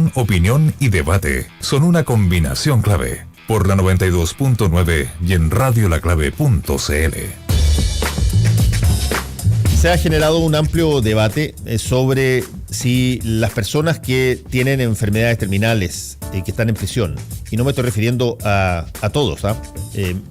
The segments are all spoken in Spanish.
Información, opinión y debate son una combinación clave. Por la 92.9 y en radiolaclave.cl. Se ha generado un amplio debate sobre si las personas que tienen enfermedades terminales y que están en prisión, y no me estoy refiriendo a todos,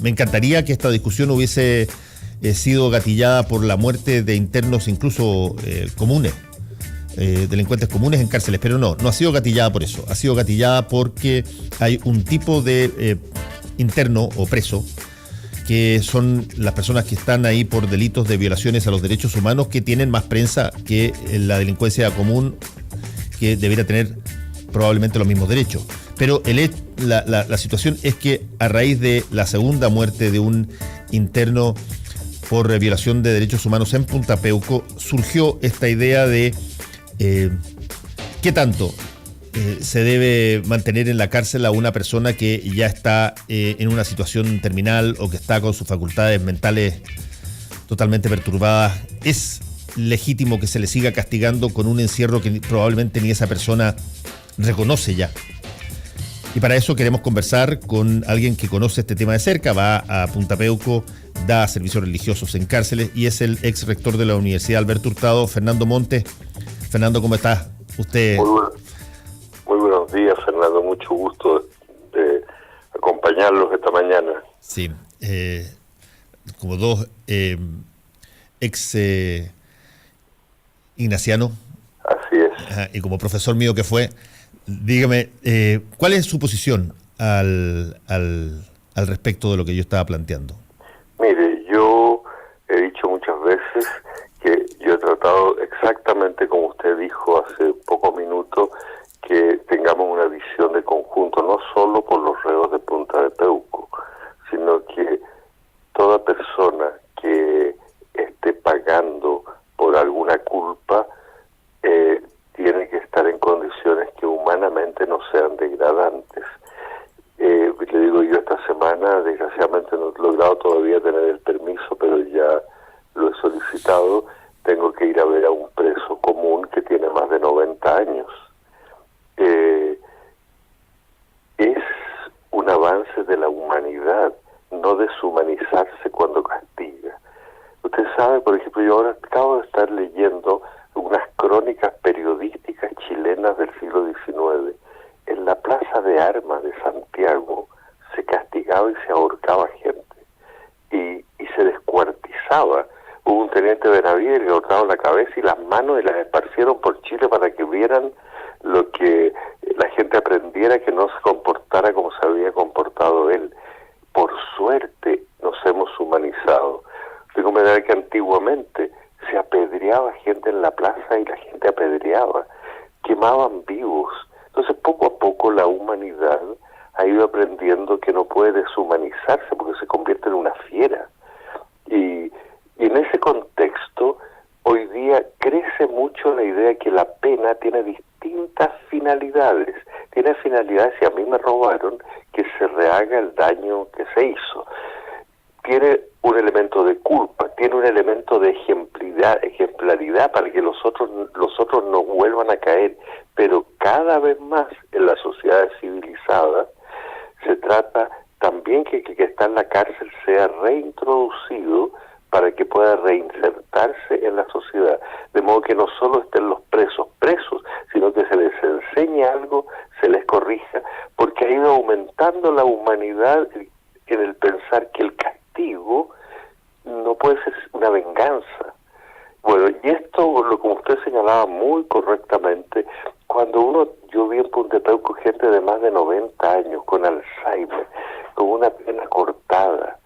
me encantaría que esta discusión hubiese sido gatillada por la muerte de internos incluso comunes, delincuentes comunes en cárceles, pero no ha sido gatillada por eso, ha sido gatillada porque hay un tipo de interno o preso que son las personas que están ahí por delitos de violaciones a los derechos humanos, que tienen más prensa que la delincuencia común, que debería tener probablemente los mismos derechos. Pero la situación es que a raíz de la segunda muerte de un interno por violación de derechos humanos en Punta Peuco, surgió esta idea de qué tanto se debe mantener en la cárcel a una persona que ya está en una situación terminal o que está con sus facultades mentales totalmente perturbadas. ¿Es legítimo que se le siga castigando con un encierro que probablemente ni esa persona reconoce ya? Y para eso queremos conversar con alguien que conoce este tema de cerca, va a Punta Peuco, da servicios religiosos en cárceles y es el ex rector de la Universidad Alberto Hurtado, Fernando Montes. Fernando, ¿cómo está usted? Muy buenos días, Fernando. Mucho gusto de acompañarlos esta mañana. Sí, como dos ex ignacianos. Así es. Y como profesor mío que fue, dígame, ¿cuál es su posición al respecto de lo que yo estaba planteando? Mire, yo he dicho muchas veces que yo he tratado exactamente como usted dijo hace pocos minutos, que tengamos una visión de conjunto, no solo por los reos de Punta de Peuco, sino que toda persona que esté pagando por alguna culpa tiene que estar en condiciones que humanamente no sean degradantes. Le digo, yo esta semana desgraciadamente no he logrado todavía tener el permiso, pero ya lo he solicitado. Tengo que ir a ver a un preso común que tiene más de 90 años. Es un avance de la humanidad, no deshumanizarse cuando castiga. Usted sabe, por ejemplo, yo ahora acabo de estar leyendo unas crónicas periodísticas chilenas del siglo XIX. En la Plaza de Armas de Santiago se castigaba y se ahorcaba gente y se descuartizaba. Hubo un teniente Benavides que le cortaron la cabeza y las manos y las esparcieron por Chile para que vieran lo que la gente aprendiera, que no se comportara como se había comportado él. Por suerte nos hemos humanizado. Tengo que ver que antiguamente se apedreaba gente en la plaza y la gente apedreaba, quemaban vivos. Entonces poco a poco la humanidad ha ido aprendiendo que no puede deshumanizarse porque se convierte en una fiera. Y en ese contexto, hoy día crece mucho la idea que la pena tiene distintas finalidades. Tiene finalidades, si a mí me robaron, que se rehaga el daño que se hizo. Tiene un elemento de culpa, tiene un elemento de ejemplaridad para que los otros no vuelvan a caer. Pero cada vez más en las sociedades civilizadas se trata también que el que está en la cárcel sea reintroducido para que pueda reinsertarse en la sociedad, de modo que no solo estén los presos, sino que se les enseñe algo, se les corrija, porque ha ido aumentando la humanidad en el pensar que el castigo no puede ser una venganza. Bueno, y esto, como usted señalaba muy correctamente, yo vi en Punta Peuco gente de más de 90 años, con Alzheimer, con una pena cortada,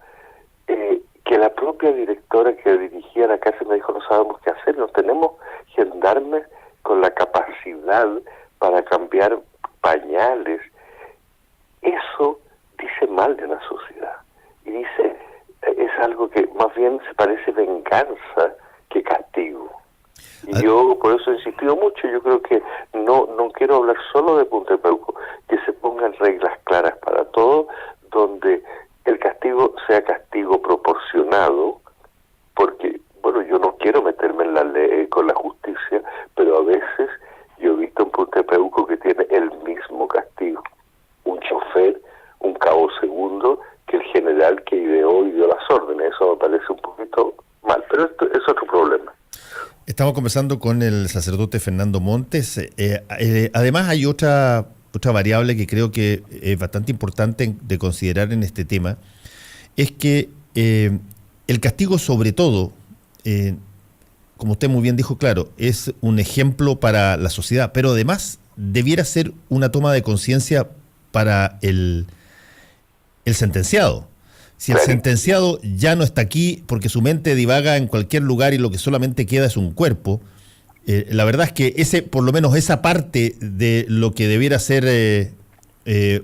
que la propia directora que dirigía la cárcel me dijo, no sabemos qué hacer, no tenemos gendarmes con la capacidad para cambiar pañales. Eso dice mal de la sociedad, y dice, es algo que más bien se parece venganza que castigo. Y yo por eso he insistido mucho. Yo creo que no quiero hablar solo de Punta Peuco, que se pongan reglas claras para todo, donde el castigo sea castigo proporcionado, porque, bueno, yo no quiero meterme en la ley con la justicia, pero a veces yo he visto en Punta Peuco que tiene el Estamos conversando con el sacerdote Fernando Montes. Además hay otra variable que creo que es bastante importante de considerar en este tema, es que el castigo sobre todo, como usted muy bien dijo, claro, es un ejemplo para la sociedad, pero además debiera ser una toma de conciencia para el sentenciado. Si el sentenciado ya no está aquí porque su mente divaga en cualquier lugar y lo que solamente queda es un cuerpo, la verdad es que por lo menos esa parte de lo que debiera ser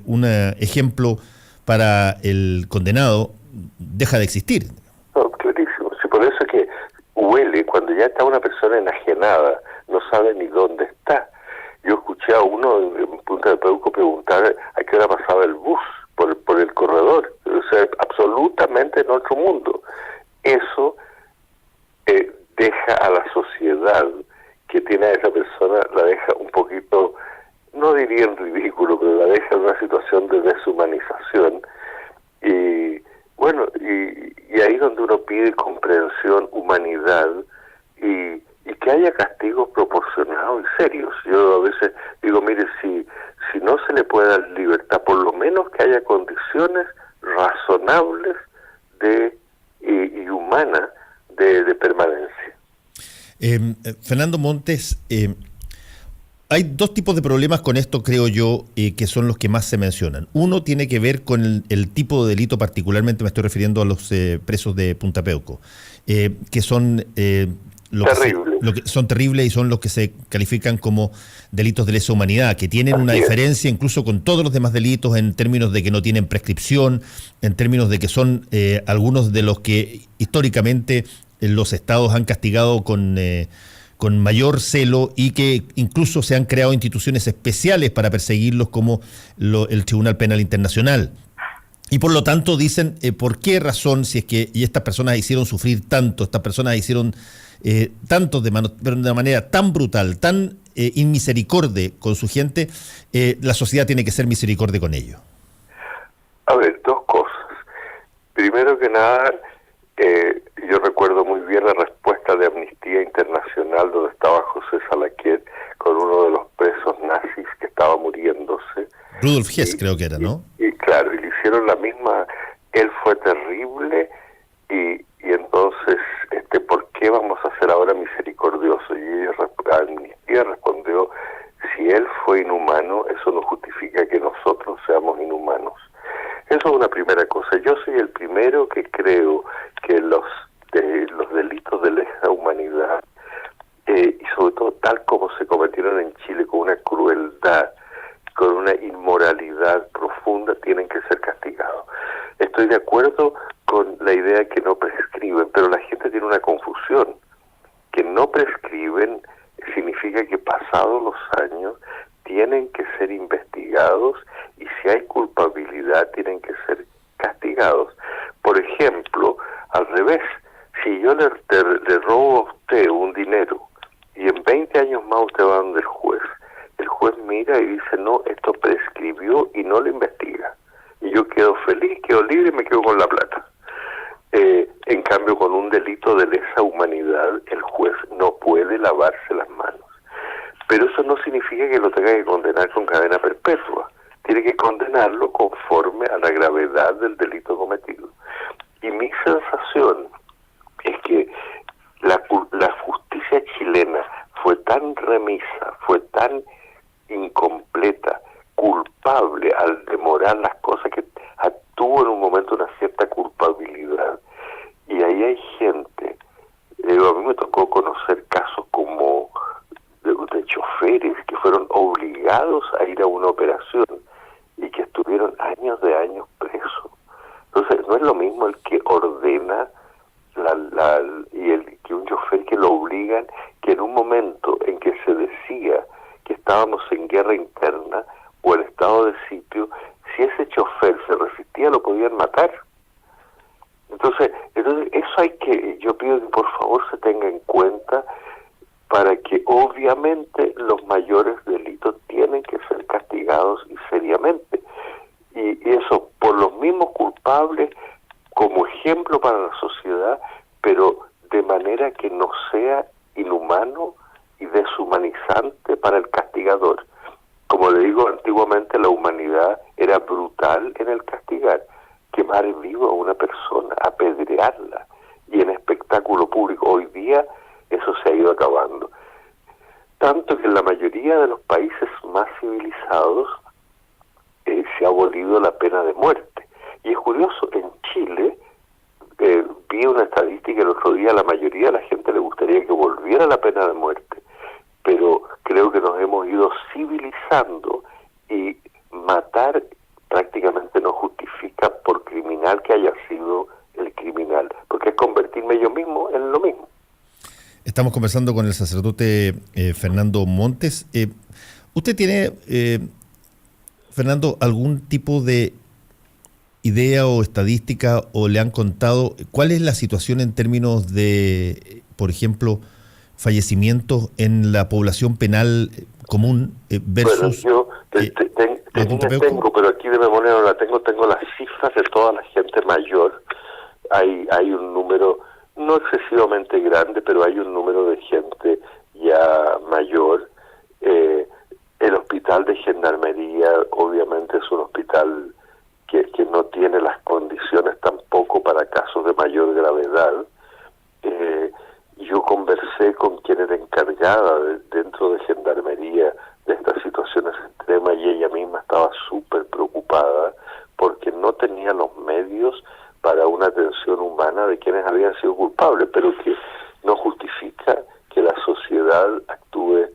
un ejemplo para el condenado deja de existir. No, clarísimo. Sí, por eso es que huele cuando ya está una persona enajenada, no sabe ni dónde está. Yo escuché a uno en Punta de Peuco preguntar a qué hora pasaba el bus por el corredor. O sea, absolutamente en otro mundo. Eso deja a la sociedad que tiene a esa persona, la deja un poquito, no diría en ridículo, pero la deja en una situación de deshumanización. Y bueno, y ahí es donde uno pide comprensión, humanidad y que haya castigos proporcionados y serios. Yo a veces digo, mire, si no se le puede dar libertad, por lo menos que haya condiciones razonables y humanas de permanencia. Fernando Montes, hay dos tipos de problemas con esto, creo yo, que son los que más se mencionan. Uno tiene que ver con el tipo de delito, particularmente me estoy refiriendo a los presos de Punta Peuco, que son son terribles y son los que se califican como delitos de lesa humanidad, que tienen una diferencia incluso con todos los demás delitos en términos de que no tienen prescripción, en términos de que son algunos de los que históricamente los estados han castigado con mayor celo y que incluso se han creado instituciones especiales para perseguirlos como el Tribunal Penal Internacional. Y por lo tanto dicen, ¿por qué razón, si es que y estas personas hicieron sufrir tanto, estas personas hicieron tanto pero de una manera tan brutal, tan inmisericorde con su gente, la sociedad tiene que ser misericorde con ellos? A ver, dos cosas. Primero que nada, yo recuerdo muy bien la respuesta de Amnistía Internacional donde estaba José Salaquet con uno de los presos nazis que estaba muriéndose. Rudolf Hess creo que era, ¿no? Y claro, y le hicieron la misma, él fue terrible y entonces, ¿por qué vamos a ser ahora misericordiosos? Y Amnistía respondió, si él fue inhumano, eso no justifica que nosotros seamos inhumanos. Eso es una primera cosa. Yo soy el primero que creo que los delitos de lesa humanidad, y sobre todo tal como se cometieron en Chile, con una crueldad, con una inmoralidad profunda, tienen que ser castigados. Estoy de acuerdo con la idea que no prescriben, pero la gente tiene una confusión. Que no prescriben significa que pasados los años tienen que ser investigados y si hay culpabilidad tienen que ser castigados. Por ejemplo, al revés, si yo le robo a usted un dinero y en 20 años más usted va donde el juez mira y dice, no, esto prescribió y no lo investiga. Y yo quedo feliz, quedo libre y me quedo con la plata. En cambio, con un delito de lesa humanidad, el juez no puede lavarse las manos. Pero eso no significa que lo tenga que condenar con cadena perpetua. Tiene que condenarlo conforme a la gravedad del delito cometido. Y mi sensación es que la justicia chilena fue tan remisa, fue tan incompleta, culpable al demorar las cosas, que tuvo en un momento una cierta culpabilidad. Y ahí hay gente, a mí me tocó conocer casos como de choferes que fueron obligados a ir a una operación y que estuvieron años presos. Entonces no es lo mismo el que ordena y el que un chofer que lo obligan, que en un momento en que se decía que estábamos en guerra interna o en estado de sitio, si ese chofer se resistía lo podían matar. Entonces eso hay que, yo pido que por favor se tenga en cuenta para que obviamente los mayores delitos tienen que ser castigados y seriamente. Y eso por los mismos culpables, como ejemplo para la sociedad, pero de manera que no sea inhumano como le digo, antiguamente la humanidad era brutal en el castigar. Quemar vivo a una persona, apedrearla, y en espectáculo público. Hoy día eso se ha ido acabando. Tanto que en la mayoría de los países más civilizados se ha abolido la pena de muerte. Y es curioso, en Chile, vi una estadística el otro día, la mayoría de la gente le gustaría que volviera la pena de muerte, pero creo que nos hemos ido civilizando y matar prácticamente no justifica, por criminal que haya sido el criminal, porque es convertirme yo mismo en lo mismo. Estamos conversando con el sacerdote Fernando Montes. ¿Usted tiene, Fernando, algún tipo de idea o estadística, o le han contado cuál es la situación en términos de, por ejemplo, fallecimientos en la población penal común versus... Bueno, yo tengo, pero aquí de memoria no la tengo las cifras de toda la gente mayor. Hay un número no excesivamente grande, pero hay un número de gente ya mayor. El hospital de Gendarmería obviamente es un hospital que no tiene las condiciones tampoco para casos de mayor gravedad. Yo conversé con quien era encargada dentro de Gendarmería de estas situaciones extremas, y ella misma estaba súper preocupada porque no tenía los medios para una atención humana de quienes habían sido culpables, pero que no justifica que la sociedad actúe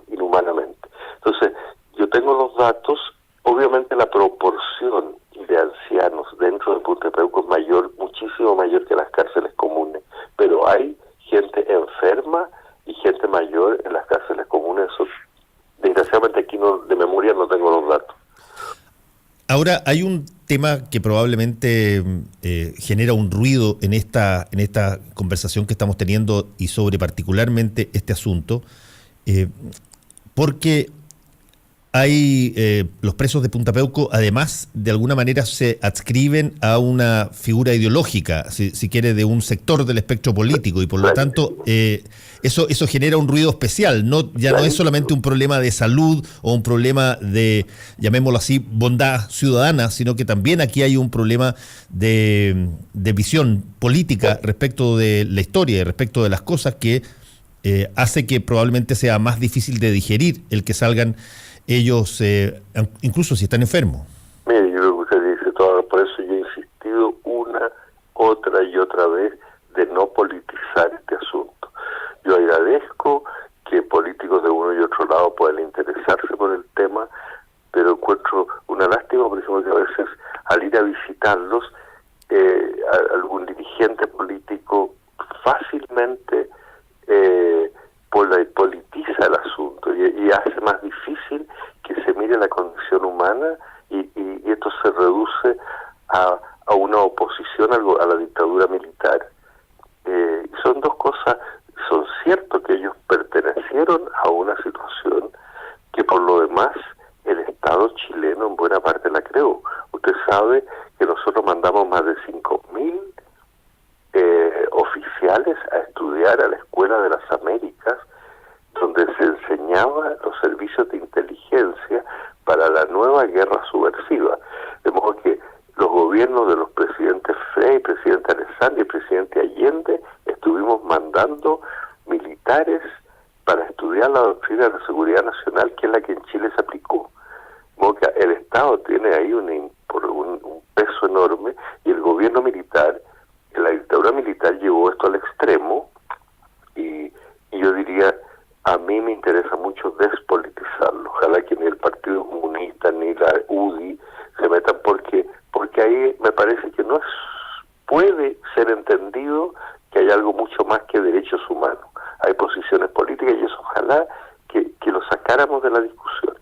inhumanamente. Entonces, yo tengo los datos. Obviamente la proporción de ancianos dentro de Punta Peuco es mayor, muchísimo mayor que las cárceles comunes, pero hay gente enferma y gente mayor en las cárceles comunes. Eso, desgraciadamente aquí de memoria no tengo los datos. Ahora, hay un tema que probablemente genera un ruido en esta conversación que estamos teniendo, y sobre particularmente este asunto, porque hay los presos de Punta Peuco, además, de alguna manera se adscriben a una figura ideológica, si quiere, de un sector del espectro político, y por lo tanto eso genera un ruido especial. Ya no es solamente un problema de salud o un problema de, llamémoslo así, bondad ciudadana, sino que también aquí hay un problema de visión política respecto de la historia y respecto de las cosas, que hace que probablemente sea más difícil de digerir el que salgan ellos, incluso si están enfermos. Mire, yo creo que usted dice todo, por eso yo he insistido una, otra y otra vez de no politizar este asunto. Yo agradezco que políticos de uno y otro lado puedan interesarse por el tema, pero encuentro una lástima, por ejemplo, que a veces al ir a visitarlos, algún dirigente político fácilmente politiza el asunto y hace más difícil que se mire la condición humana, y esto se reduce a una oposición a la dictadura militar. Son dos cosas. Son cierto que ellos pertenecieron a una situación que, por lo demás, el Estado chileno en buena parte la creó. Usted sabe que nosotros mandamos más de 5.000 oficiales a estudiar a la Escuela de las Américas, donde se enseñaba los servicios de inteligencia para la nueva guerra subversiva. De modo que los gobiernos de los presidentes Frei, presidente Alessandri y presidente Allende estuvimos mandando militares para estudiar la doctrina de la seguridad nacional, que es la que en Chile se aplicó. De modo que el Estado tiene ahí un peso enorme, y el gobierno militar, la dictadura militar, llevó esto al extremo, y yo diría, a mí me interesa mucho despolitizarlo. Ojalá que ni el Partido Comunista ni la UDI se metan, porque ahí me parece que no puede ser entendido que hay algo mucho más que derechos humanos. Hay posiciones políticas, y eso ojalá que lo sacáramos de la discusión,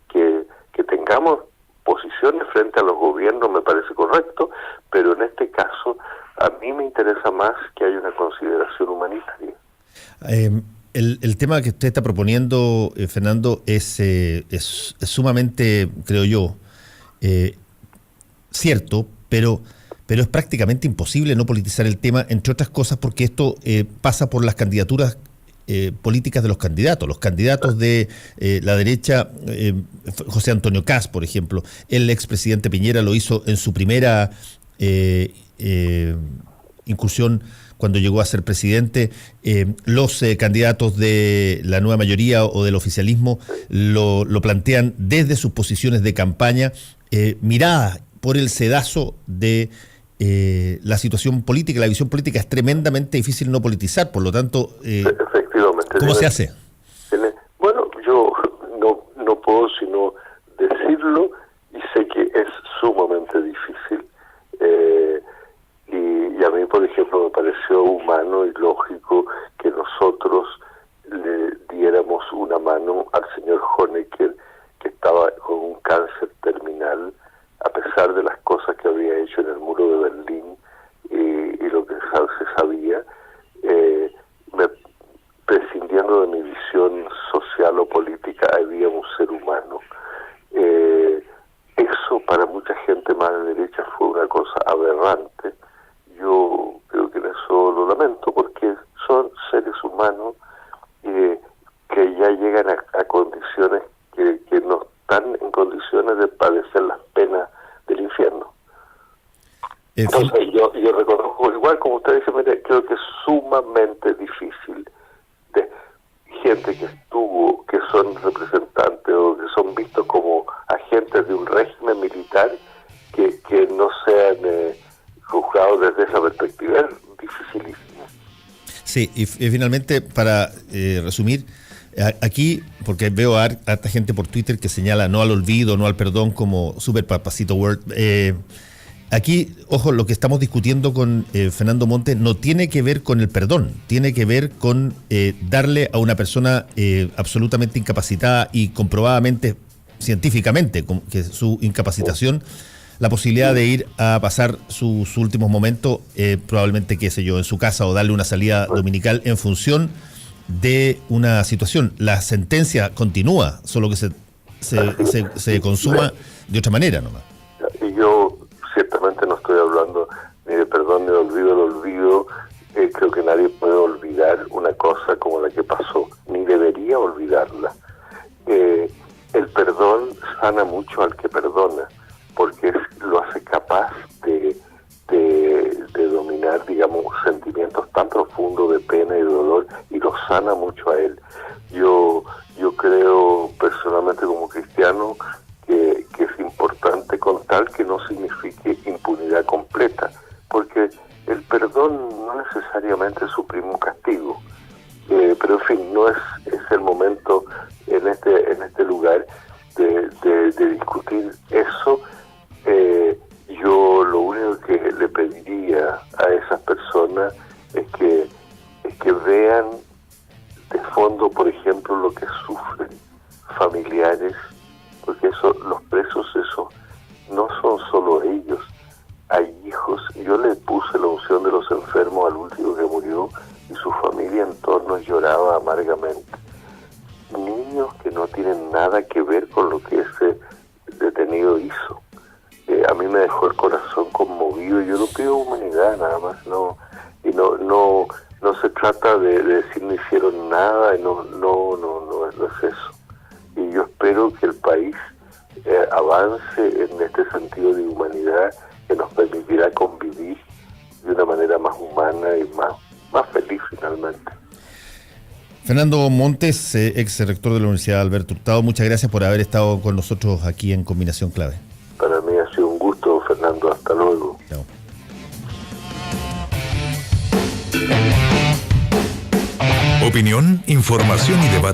que tengamos posiciones frente a los gobiernos, me parece correcto, pero en este caso a mí me interesa más que haya una consideración humanitaria. El tema que usted está proponiendo, Fernando, es sumamente, creo yo, cierto, pero es prácticamente imposible no politizar el tema, entre otras cosas porque esto pasa por las candidaturas políticas de los candidatos. Los candidatos de la derecha, José Antonio Kast, por ejemplo, el expresidente Piñera lo hizo en su primera incursión cuando llegó a ser presidente. Los candidatos de la nueva mayoría o del oficialismo lo plantean desde sus posiciones de campaña, mirada por el sedazo de la situación política. La visión política es tremendamente difícil no politizar, por lo tanto, efectivamente. ¿cómo se hace? Bueno, yo no puedo sino decirlo, y sé que es sumamente difícil, y a mí, por ejemplo, me pareció humano y lógico que nosotros le diéramos una mano al señor Honecker, que estaba con un cáncer terminal, a pesar de las cosas que había hecho en el muro de Berlín y lo que se sabía, prescindiendo de mi visión social o política, había un ser humano. Eso para mucha gente más de derecha fue una cosa aberrante. Yo creo que en eso lo lamento, porque son seres humanos que ya llegan a condiciones que no están en condiciones de padecer las penas del infierno. Entonces yo reconozco, igual como usted dice, mire, creo que es sumamente difícil de gente que son representantes o que son vistos como agentes de un régimen militar, que no sean juzgados desde esa perspectiva. Es dificilísimo. Sí, y finalmente, para resumir, aquí, porque veo a harta gente por Twitter que señala no al olvido, no al perdón como Super Papacito World. Aquí, ojo, lo que estamos discutiendo con Fernando Montes no tiene que ver con el perdón, tiene que ver con darle a una persona absolutamente incapacitada y comprobadamente, científicamente, que su incapacitación, la posibilidad de ir a pasar sus últimos momentos, probablemente, qué sé yo, en su casa, o darle una salida dominical en función de una situación. La sentencia continúa, solo que se consuma de otra manera nomás. Y yo ciertamente no estoy hablando ni de perdón ni de olvido. El olvido, creo que nadie puede olvidar una cosa como la que pasó, ni debería olvidarla. El perdón sana mucho al que perdona, porque lo hace capaz de dominar, digamos, sentimientos tan profundos de pena y de dolor, y lo sana mucho a él. Yo creo personalmente, como cristiano, que es importante, con tal que no signifique impunidad completa, porque el perdón no necesariamente suprime un castigo, pero en fin, no es el momento en este lugar de discutir eso. Yo lo único que le pediría a esas personas es que vean de fondo, por ejemplo, lo que sufren familiares, porque los presos, eso no son solo ellos, hay hijos. Yo le puse la unción de los enfermos al último que murió, y su familia en torno lloraba amargamente. Niños que no tienen nada que ver con lo que ese detenido hizo. A mí me dejó el corazón conmovido. Yo no pido humanidad, nada más, no se trata de decir no hicieron nada, no es eso. Y yo espero que el país avance en este sentido de humanidad, que nos permitirá convivir de una manera más humana y más feliz finalmente. Fernando Montes, ex rector de la Universidad Alberto Hurtado, muchas gracias por haber estado con nosotros aquí en Combinación Clave. Para mí ha sido un gusto, Fernando. Hasta luego. Chao. Opinión, información y debate.